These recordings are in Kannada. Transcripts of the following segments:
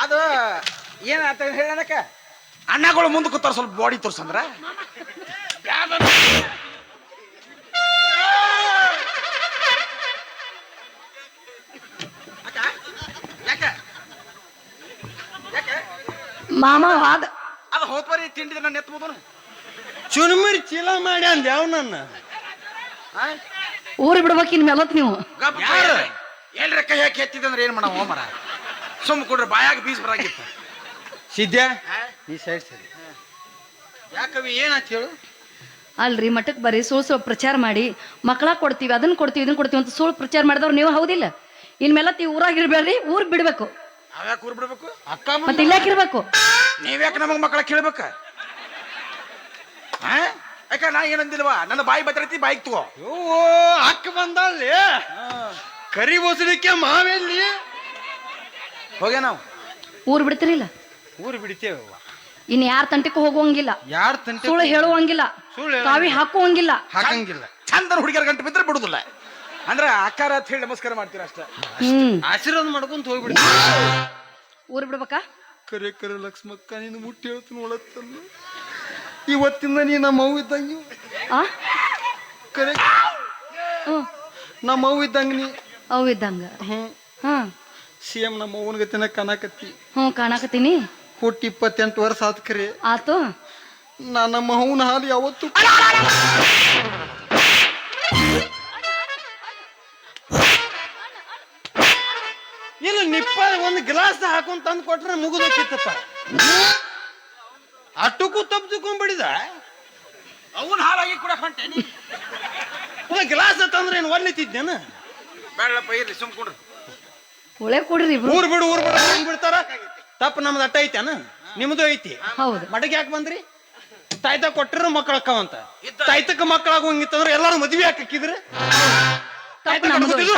ಅದು ಏನಾತ ಹೇಳಕ ಅಣ್ಣಗಳು ಮುಂದೆ ಕೂತಾರ ಸ್ವಲ್ಪ ಬಾಡಿ ತೋರ್ಸಂದ್ರ ಮಾಮ ವಾದ ಅದು ಹೋದ್ಬರಿ ತಿಂಡಿ ನನ್ನ ಎತ್ಬೋದು ಚುರುಮುರಿ ಚೀಲ ಮಾಡಿ ಅಂದ ಯಾವ ನನ್ನ ಊರು ಬಿಡ್ಬೇಕು ಇನ್ ಮೇಲತ್ ನೀವು ಯಾರು ಎಲ್ರ ಕೈ ಹಾಕಿ ಎತ್ತಿದಂದ್ರೆ ಏನ್ ಮಾಡವ ಮರ ಸುಮ್ಮ ಕೊಡ್ರಿ ಬಾಯಾಗ ಬೀಸ್ ಬರಾಗಿತ್ತು ಸಿದ್ಯಾ ಈ ಸೈಡ್ ಸರಿ ಯಾಕವಿ ಏನಾಯ್ತು ಹೇಳು ಅಲ್ರಿ ಮಠಕ್ಕೆ ಬರ್ರಿ ಸುಳ್ಳು ಪ್ರಚಾರ ಮಾಡಿ ಮಕ್ಕಳ ಕೊಡ್ತೀವಿ ಅದನ್ನ ಕೊಡ್ತೀವಿ ಇದನ್ನ ಕೊಡ್ತೀವಿ ಅಂತ ಸುಳ್ಳು ಪ್ರಚಾರ ಮಾಡಿದವ್ರು ನೀವು ಹೌದಿಲ್ಲ ಇನ್ ಮೇಲತ್ ಈ ಊರಾಗ ಇರ್ಬೇಡ್ರಿ ಊರ್ ಬಿಡ್ಬೇಕು ಅವ್ಯಾಕ ಊರ್ ಬಿಡ್ಬೇಕು ಅಕ್ಕ ಮತ್ತೆ ಇಲ್ಲಾಕಿರ್ಬೇಕು ನೀವ್ಯಾಕೆ ನಮಗ್ ಮಕ್ಕಳ ಕೇಳ್ಬೇಕ ಯಾಕ ನಾ ಏನಂದಿಲ್ವಾ ನನ್ನ ಬಾಯಿ ಬತ್ತೈತಿ ಬಾಯಿಗೆ ತಗೋ ಓ ಅಕ್ಕ ಬಂದಲ್ಲಿ ಕರಿ ಬಸಲಿಕ್ಕೆ ಮಾವೆಲ್ಲಿ ಹೋಗ್ಯ ನಾವು ಊರ್ ಬಿಡ್ತಿರಿಲ್ಲ ಊರು ಬಿಡ್ತೇವ ಇನ್ ಯಾರ ತಂಟಕ್ಕೂ ಹೋಗುವಂಗಿಲ್ಲ ಯಾರ ತಂಟೆ ಸುಳ್ಳು ಹೇಳುವಂಗಿಲ್ಲ ಕಾವಿ ಹಾಕುವಂಗಿಲ್ಲ ಹಾಕಂಗಿಲ್ಲ ಚಂದನ ಹುಡುಗಿಯರ ಗಂಟೆ ಬಿದ್ರೆ ಬಿಡುದಿಲ್ಲ ಅಂದ್ರ ಅಕ್ಕಾರ ಅಂತ ಹೇಳಿ ನಮಸ್ಕಾರ ಮಾಡ್ತೀರ ಅಷ್ಟ ಆಶೀರ್ವಾದ ಮಾಡ್ಕೊಂತ ಹೋಗ್ಬಿಡ್ತೀವಿ ಊರ್ ಬಿಡ್ಬೇಕಾ ಕರೆ ಕರೆ ಲಕ್ಷ್ಮಕ್ಕ ನೀನು ಮುಟ್ಟಿ ಹೇಳ್ತೀನಿ ಒಳತ್ತಲ್ಲ ಇವತ್ತಿಂದ ನೀ ನಮ್ಮ ಅವ್ವ ಇದ್ದಂಗೆ ಆ ಕರೆ ಹ್ಮ್ ನಮ್ಮ ಅವ್ವ ಇದ್ದಂಗ ನೀ ಅವು ಇದ್ದಂಗ ಹಾ ಸಿಎಂ ನಮ್ಮ ಅವ್ವನ ಗತಿನ ಕಾಣಕತ್ತಿ ಕಾಣಕತ್ತೀನಿ ಹುಟ್ಟಿ 28 ವರ್ಷ ಆತ್ ಕರೆ ಆತು ನಾ ನಮ್ಮ ಅವ್ವನ ಹಾಲು ಯಾವತ್ತು ಇಲ್ಲ ನಿಪ್ಪ ಒಂದು ಗ್ಲಾಸ್ ಹಾಕೊಂಡ್ ತಂದು ಕೊಟ್ರೆ ಮುಗಿದೋಕಿತ್ತಪ್ಪ ಅಟ್ಟಕ್ಕೂ ತಪ್ಪು ತಗೊಂಡ್ಬಿಡಿದ ಅವನ್ ಹಾಲಾಗಿ ಕೂಡ ಹೊಂಟೇನಿ ಗ್ಲಾಸ್ ತಂದ್ರೆ ಏನು ಒಲ್ಲಿತ್ತಿದ್ದೇನ ಬೇಡಪ್ಪ ಇರ್ಲಿ ಸುಮ್ ಕೊಡ್ರಿ ಒಳ್ಳೆ ಕೊಡ್ರಿ ಇಬ್ರು ಊರ್ ಬಿಡು ಹೆಂಗ್ ಬಿಡ್ತಾರ ತಪ್ಪು ನಮ್ದು ಅಟ್ಟ ಐತೇನ ನಿಮ್ದು ಐತಿ ಹೌದು ಮಡಗ್ ಯಾಕೆ ಬಂದ್ರಿ ತಾಯ್ತ ಕೊಟ್ಟಿರ ಮಕ್ಕಳಕ್ಕವಂತ ತಾಯ್ತಕ್ಕ ಮಕ್ಕಳಾಗೋಂಗಿತ್ತಂದ್ರೆ ಎಲ್ಲಾರು ಮದ್ವೆ ಹಾಕಿದ್ರು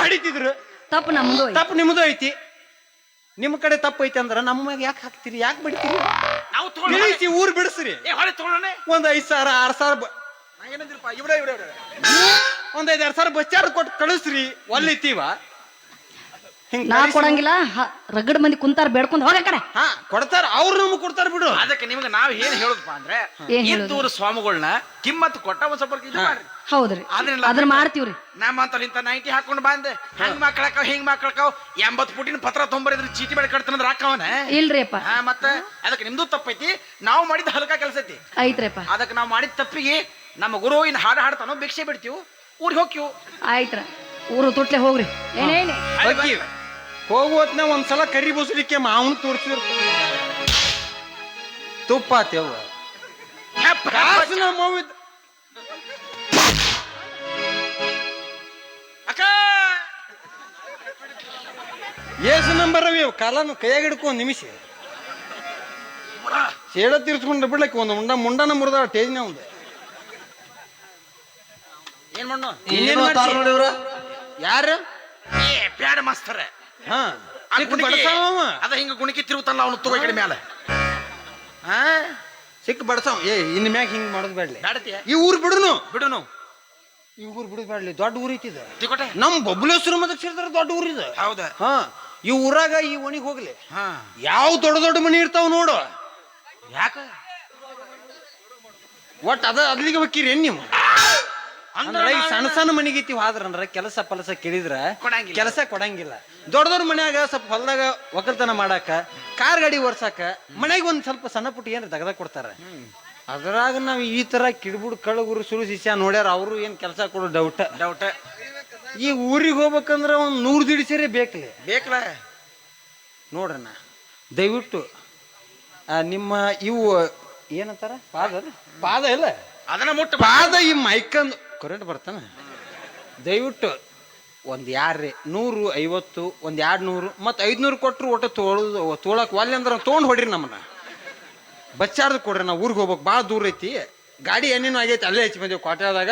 ಹಡಿತಿದ್ರು ತಪ್ಪು ನಮ್ದು ತಪ್ಪು ನಿಮ್ದು ಐತಿ ನಿಮ್ ಕಡೆ ತಪ್ಪು ಐತಿ ಅಂದ್ರ ನಮ್ಮ ಮ್ಯಾಗ ಯಾಕೆ ಹಾಕ್ತಿರಿ ಯಾಕೆ ಬಿಡ್ತೀರಿ ನಾವು ತಿಳಿಸಿ ಊರ್ ಬಿಡಿಸ್ರಿ ಹೊಳೆ ತಗೊಳ್ಳೋಣ ಒಂದ್ 5,000 6,000 ಏನಂದ್ರಪ್ಪ ಇವ್ರೆ ಒಂದ್ 5,000 ಬಸ್ ಚಾರ್ಜ್ ಕೊಟ್ಟು ಕಳಿಸ್ರಿ ಒಲ್ಲಿತ್ತೀವ ನಾ ಕೊಡಂಗಿಲ್ಲ ರಗಡ್ ಮಂದಿ ಕುಂತಾರ ಬೇಡ್ಕೊಂಡ್ ಹೋಗ ಕಡೆ ಹಾ ಕೊಡ್ತಾರ ಅವ್ರು ನಮಗ್ ಕೊಡ್ತಾರ ಬಿಡು ಅದಕ್ಕೆ ನಿಮ್ಗೆ ನಾವ್ ಏನ್ ಹೇಳುದಪ್ಪ ಅಂದ್ರೆ ಇದ್ದೂರು ಸ್ವಾಮಿಗಳನ್ನ ಕಿಮ್ಮತ್ ಕೊಟ್ಟ ಒಂದ್ ಸ್ವಲ್ಪ ಇದು ಮಾಡ್ರಿ ಹೌದ್ರಿ ಅದನ್ನ ಮಾಡ್ತೀವ್ರಿ ನಮ್ಮಂತ ಇಂತ ನೈಟಿ ಹಾಕೊಂಡು ಬಂದೆ ಹಂಗ್ ಮಕ್ಕಳಕಾವ್ ಹಿಂಗ್ ಮಕ್ಕಳಕಾವ್ 80 ಫುಟಿನ ಪತ್ರ ತೊಂಬರಿದ್ರ ಚೀಟಿ ಬೆಳೆ ಕಟ್ತಾನಂದ್ರ ಹಾಕವನ ಇಲ್ರಿಪ್ಪ ಮತ್ತೆ ಅದಕ್ಕೆ ನಿಮ್ದು ತಪ್ಪೈತಿ ನಾವು ಮಾಡಿದ ಹಲ್ಕ ಕೆಲಸ ಐತಿ ಐತ್ರಿಪ್ಪ ಅದಕ್ಕೆ ನಾವು ಮಾಡಿದ ತಪ್ಪಿಗೆ ನಮ್ಮ ಗುರು ಇನ್ ಹಾಡು ಹಾಡ್ತಾನೋ ಭಿಕ್ಷೆ ಬಿಡ್ತೀವಿ ಊರಿಗೆ ಹೋಗ್ತೀವಿ ಆಯ್ತ್ರ ಊರು ತುಟ್ಲೆ ಹೋಗ್ರಿ ಏನೇನೆ ಹೋಗುವತ್ನ ಒಂದ್ಸಲ ಕರಿ ಬಸಲಿಕ್ಕೆ ಮಾವನ್ ತೋರ್ಸಿರ್ ತುಪ್ಪ ತೇವ ಅಕ್ಕ ಏಸು ನಂಬರ್ ಅವಿ ಕಾಲನು ಕೈಯಾಗ ಹಿಡ್ಕೊ ಒಂದ್ ನಿಮಿಷ ಸೇಡ ತೀರ್ಸ್ಕೊಂಡು ಬಿಡ್ಲಕ್ಕೆ ಒಂದು ಮುಂಡನ ಮುರಿದ ಟೇಜ್ನ ಒಂದು ಏನ್ ಮಾಡು ಯಾರು ಬ್ಯಾಡ ಮಾಸ್ತರ ಹಾ ಅದ ಹಿಂಗ ಗುಣಿಕೆ ತಿರುಗುತ್ತಲ್ಲ ಅವನು ತಗೋ ಕಡೆ ಮ್ಯಾಲ ಸಿಕ್ಕ ಬಡಸಾವ್ ಇನ್ ಮ್ಯಾಗ ಹಿಂಗ್ ಮಾಡೋದ್ ಬೇಡ್ಲಿ ಬ್ಯಾಡತಿಯ ಈ ಊರ್ ಬಿಡುನು ಬಿಡುನು ಈ ಊರ್ ಬಿಡುದ್ ಬೇಡ್ಲಿ ದೊಡ್ಡ ಊರ್ ಐತಿದ ತಿಕೋಟೆ ನಮ್ ಬಬ್ಲೇಶ್ವರ ಮದಕ್ ಸೇರ್ತಾರ ದೊಡ್ಡ ಊರ್ ಇದೆ ಹೌದಾ ಹಾ ಈ ಊರಾಗ ಈ ಓಣಿಗ್ ಹೋಗ್ಲಿ ಹಾ ಯಾವ ದೊಡ್ಡ ದೊಡ್ಡ ಮನಿ ಇರ್ತಾವ ನೋಡು ಯಾಕ ಒಟ್ ಅದ್ಲಿಗೆ ಹೋಗಿರಿ ನೀವು ಅಂದ್ರೆ ಈ ಸಣ್ಣ ಸಣ್ಣ ಮನಿಗಿತ್ತೀವಿ ಆದ್ರಂದ್ರ ಕೆಲಸ ಪಲಸ ಕೇಳಿದ್ರ ಕೆಲಸ ಕೊಡಂಗಿಲ್ಲ ದೊಡ್ಡ ದೊಡ್ಡ ಮನ್ಯಾಗ ಸ್ವಲ್ಪ ಹೊಲದಾಗ ಒಕ್ಕಲ್ತನ ಮಾಡಾಕ ಕಾರ್ ಗಾಡಿ ಓಡ್ಸಾಕ ಮನ್ಯಾಗ ಒಂದ್ ಸ್ವಲ್ಪ ಸಣ್ಣ ಪುಟ್ಟ ಏನ್ ತೆಗದ ಕೊಡ್ತಾರ ಅದ್ರಾಗ ನಾವ್ ಈ ತರ ಕಿಡ್ಬುಡ್ ಕಳಗುರು ಸುರು ಶಿಷ್ಯ ನೋಡ್ಯಾರ ಅವ್ರು ಏನ್ ಕೆಲಸ ಕೊಡೋ ಡೌಟ್ ಈ ಊರಿಗೆ ಹೋಗ್ಬೇಕಂದ್ರ ಒಂದ್ 100 ಸೇರಿ ಬೇಕಲ್ಲ ನೋಡ್ರಣ್ಣ ದಯವಿಟ್ಟು ನಿಮ್ಮ ಇವು ಏನಂತಾರ ಪಾದ ಇಲ್ಲ ಅದನ್ನ ಮುಟ್ಟ ಪಾದ ಈ ಮೈಕಂದು ಕರೆಂಟ್ ಬರ್ತಾನ ದಯವಿಟ್ಟು ಒಂದ್ 150 ಒಂದ್ 200 ಮತ್ 500 ಕೊಟ್ರು ಒಟ್ಟು ತೋಳಕ್ ಒಲ್ಲೆ ಅಂದ್ರ ತೊಗೊಂಡ್ ಹೊಡ್ರಿ ನಮ್ಮನ್ನ ಬಚ್ಚಾರ್ದು ಕೊಡ್ರಿ ನಾವು ಊರಿಗೆ ಹೋಗ್ಬೇಕು ಭಾಳ ದೂರ ಐತಿ ಗಾಡಿ ಏನೇನು ಆಗೈತಿ ಅಲ್ಲೇ ಹೆಚ್ಚಿ ಬಂದೇವು ಕ್ವಾಟ್ಯಾದಾಗ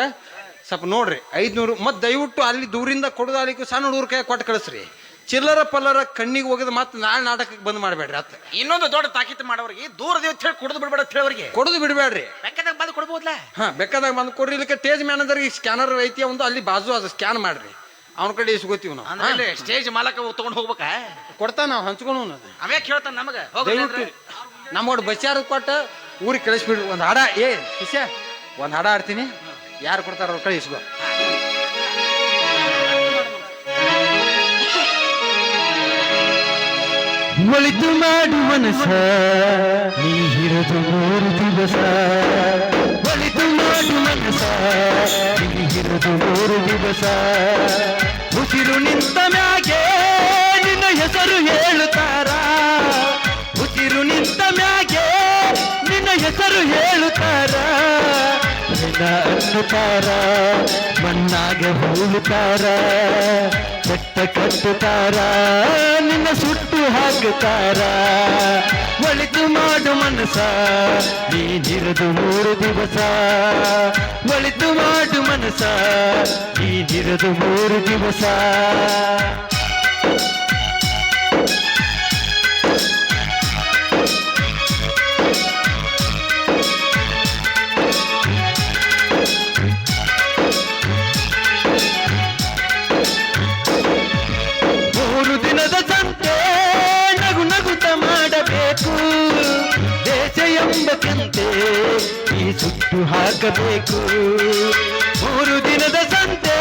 ಸ್ವಲ್ಪ ನೋಡ್ರಿ 500 ಮತ್ ದಯವಿಟ್ಟು ಅಲ್ಲಿ ದೂರಿಂದ ಕೊಡೋದಾಲಿಕ್ಕೂ ಸಣ್ಣ ಹುಡುಗರ ಕೈ ಕೊಟ್ಟು ಕಳಿಸ್ರಿ ಚಿಲ್ಲರ ಪಲ್ಲರ ಕಣ್ಣಿಗೆ ಹೋಗಿದ್ ಮತ್ತೆ ನಾಳೆ ನಾಟಕಕ್ಕೆ ಬಂದ್ ಮಾಡ್ಬೇಡ್ರಿ ಅತ್ತ ಇನ್ನೊಂದು ದೊಡ್ಡ ತಾಕೀತು ಮಾಡೋರಿಗೆ ದೂರದೇವ್ ಹೇಳಿ ಕುಡಿದು ಬಿಡ್ಬೇಡ ಅವ್ರಿಗೆ ಕೊಡೋದು ಬಿಡ್ಬೇಡ್ರಿ ಬೇಕಾದಾಗ ಬಂದು ಕೊಡ್ಬೋದ್ಲ ಬೇಕಾದಾಗ ಬಂದು ಕೊಡ್ರಿ ಇಲ್ಲಿಕ್ಕೆ ಟೇಜ್ ಮ್ಯಾನೇಜರ್ ಈ ಸ್ಕ್ಯಾನರ್ ಐತಿ ಒಂದು ಅಲ್ಲಿ ಬಾಜು ಅದು ಸ್ಕ್ಯಾನ್ ಮಾಡ್ರಿ ಅವನ ಕಡೆ ಇಸ್ಕೋತೀವಿ ನಾವು ಅಂದ್ರೆ ಸ್ಟೇಜ್ ಮಾಲಕ ತಗೊಂಡ್ ಹೋಗ್ಬೇಕ ಕೊಡ್ತಾ ನಾವು ಹಂಚ್ಕೊಳು ಅವೇ ಕೇಳ್ತಾನ ನಮಗ ದಯವಿಟ್ಟು ನಮ್ಮೋಡ್ ಬಚ್ಚಾರ ಕೊಟ್ಟ ಊರಿಗೆ ಕಳಿಸ್ಬಿಡ್ರಿ ಒಂದ್ ಹಾಡ ಶಿಷ್ಯ ಒಂದ್ ಹಾಡ ಆಡ್ತೀನಿ ಯಾರು ಕೊಡ್ತಾರ ಅವ್ರ ಕಡೆ ಇಸ್ಕೋ ಒಳಿತು ಮಾಡು ಮನಸ ನೀ ಹಿರಿದು 3 ದಿವಸ ಒಳಿತು ಮಾಡು ಮನಸ ನೀ ಹಿರಿದು 3 ದಿವಸ ಉಸಿರು ನಿಂತ ಮ್ಯಾಗೆ ನಿನ್ನ ಹೆಸರು ಹೇಳುತ್ತಾರ ಉಸಿರು ನಿಂತ ಮ್ಯಾಗೆ ನಿನ್ನ ಹೆಸರು ಹೇಳುತ್ತಾರ ನಿನ್ನ ಅನ್ನುತ್ತಾರ ಮಣ್ಣಾಗೆ ಹೂಳುತ್ತಾರ ಕಟ್ಟ ಕಟ್ಟುತ್ತಾರ ನಿನ್ನ ಸುಟ್ಟು ಹಾಕುತ್ತಾರ ಒಳಿತು ಮಾಡು ಮನಸ ನೀನಿರದು 3 ದಿವಸ ಒಳಿತು ಮಾಡು ಮನಸ ನೀನಿರದು 3 ದಿವಸ ಎಂಬಕಂತೆ ಈ ಸುಟ್ಟು ಹಾಕಬೇಕು 3 ದಿನದ ಸಂತೆ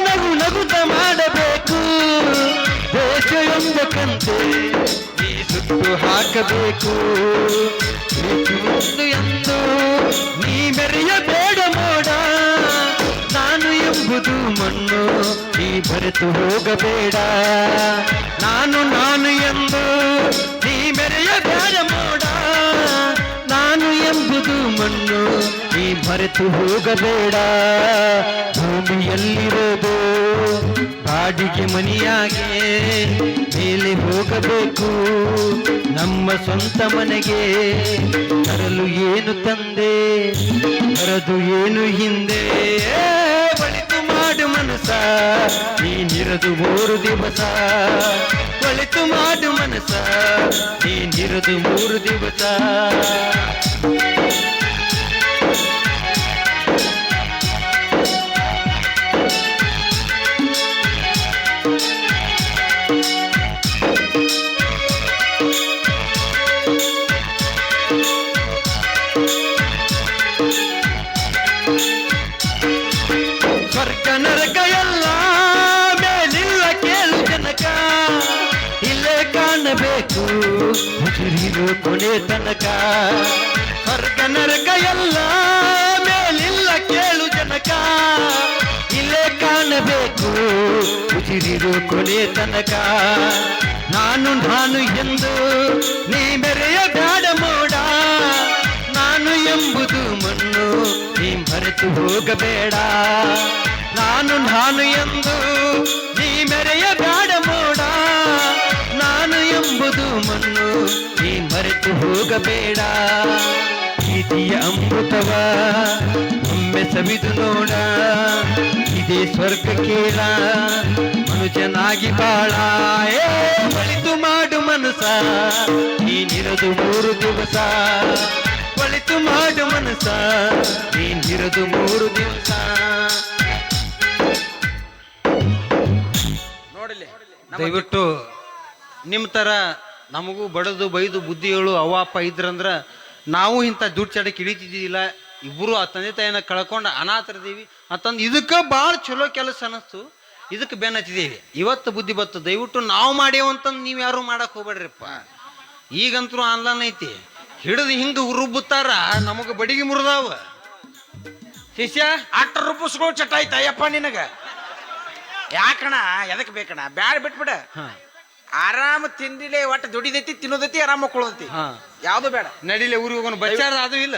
ನಗು ನಗುತ್ತ ಮಾಡಬೇಕು ದೇಶ ಎಂಬಕಂತೆ ಈ ಸುಟ್ಟು ಹಾಕಬೇಕು ಒಂದು ಎಂದು ನೀ ಮೆರೆಯಬೇಡ ಮೋಡ ನಾನು ಎಂಬುದು ಮಣ್ಣು ನೀ ಬರೆತು ಹೋಗಬೇಡ ನಾನು ಎಂದು ನೀ ಮೆರೆಯಬೇಡ ಮೋಡ ನಾನು ಎಂಬುದು ಮಣ್ಣು ನೀ ಮರೆತು ಹೋಗಬೇಡ ಭೂಮಿಯಲ್ಲಿರೋದು ಬಾಡಿಗೆ ಮನೆಯಾಗೆ ಮೇಲೆ ಹೋಗಬೇಕು ನಮ್ಮ ಸ್ವಂತ ಮನೆಗೆ ತರಲು ಏನು ತಂದೆ ಬರದು ಏನು ಹಿಂದೆ ಒಳಿತು ಮಾಡು ಮನಸ ನೀನಿರದು 3 ದಿವಸ ಒಳಿತು ಮಾಡು ಮನಸ ನೀನಿರದು 3 ದಿವಸ ಸ್ವರ್ಗ ನರಕ ಎಲ್ಲ ಮೇಲಿಲ್ಲ ಕೇಳು ಜನಕ ಇಲ್ಲೇ ಕಾಣಬೇಕು ಉಸಿರಿರೋ ಕೊನೆ ತನಕ ಸ್ವರ್ಗ ನರಕ ಎಲ್ಲ ಮೇಲಿಲ್ಲ ಕೇಳು ಜನಕ ಇಲ್ಲೇ ಕಾಣಬೇಕು ಉಸಿರಿರೋ ಕೊನೆ ತನಕ ನಾನು ಎಂದು ನೀ ಮೆರೆಯಬೇಡ ಮೋಡ ನಾನು ಎಂಬುದು ಮಣ್ಣು ನೀ ಮರೆತು ಹೋಗಬೇಡ ನಾನು ಎಂದು ನೀ ಮೆರೆಯಬೇಡ ಮೋಡ ನಾನು ಎಂಬುದು ಮಣ್ಣು ನೀ ಮರೆತು ಹೋಗಬೇಡ ಪ್ರೀತಿಯ ಅಮೃತವ ಒಮ್ಮೆ ಸವಿದು ನೋಡ ಇದೇ ಸ್ವರ್ಗ ಕೇಳ ಮನುಜನಾಗಿ ಬಾಳ ಒಳಿತು ಮಾಡು ಮನಸ ನೀನಿರದು 3 ದಿವಸ ಒಳಿತು ಮಾಡು ಮನಸ ನೀನಿರದು 3 ದಿವಸ ನೋಡಿಲ್ಲ ದಯವಿಟ್ಟು ನಿಮ್ಮ ತರ ನಮಗೂ ಬಡದು ಬೈದು ಬುದ್ಧಿ ಹೇಳು ಅವ್ವ ಅಪ್ಪ ಇದ್ರಂದ್ರ ನಾವು ಇಂಥ ದುಡ್ಡು ಚಡಕ್ಕೆ ಹಿಡಿತಿದ್ದಿಲ್ಲ ಇಬ್ಬರು ಆ ತಂದೆ ತಾಯಿನ ಕಳ್ಕೊಂಡು ಅನಾಥರದೀವಿ ಅಂತಂದು ಇದಕ್ಕೆ ಭಾಳ ಚಲೋ ಕೆಲಸ ಅನ್ನಿಸ್ತು ಇದಕ್ಕೆ ಬೆನ್ನ ಹತ್ತಿದ್ದೀವಿ ಇವತ್ತು ಬುದ್ಧಿ ಬತ್ತು ದಯವಿಟ್ಟು ನಾವು ಮಾಡ್ಯಾವಂತಂದು ನೀವು ಯಾರು ಮಾಡಕ್ ಹೋಗ್ಬೇಡ್ರಿಪ್ಪ ಈಗಂತೂ ಆನ್ಲೈನ್ ಐತಿ ಹಿಡಿದು ಹಿಂಗೆ ರುಬ್ಬುತ್ತಾರ ನಮಗೆ ಬಡಿಗೆ ಮುರಿದಾವ ಶಿಷ್ಯ ಅಟ್ಟ ರೂಪಿಸ್ಗಳು ಚಟ ಆಯ್ತ ಅಯ್ಯಪ್ಪ ನಿನಗ ಯಾಕಣ ಎದಕ್ ಬೇಕಣ ಬ್ಯಾಡ ಬಿಟ್ಬಿಡ ಆರಾಮ ತಿಂದಿಲೆ ಒಟ್ಟು ದುಡಿದೈತಿ ತಿನ್ನೋದೈತಿ ಆರಾಮ ಮಕ್ಕೊಳ್ಳೋದೈತಿ ಯಾವ್ದು ಬೇಡ ನಡಿಲೆ ಊರಿಗೆ ಹೋಗೋಣ ಬಚ್ಚಾರ ಅದು ಇಲ್ಲ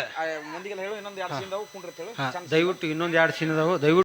ಮುಂದಿಗೆ ಹೇಳು ಇನ್ನೊಂದು 2 ಸೀನ್ ಕುಂಡ್ರತೇಳು ದಯವಿಟ್ಟು ಇನ್ನೊಂದು 2 ಸೀನ್ ಅದಾವು ದಯವಿಟ್ಟು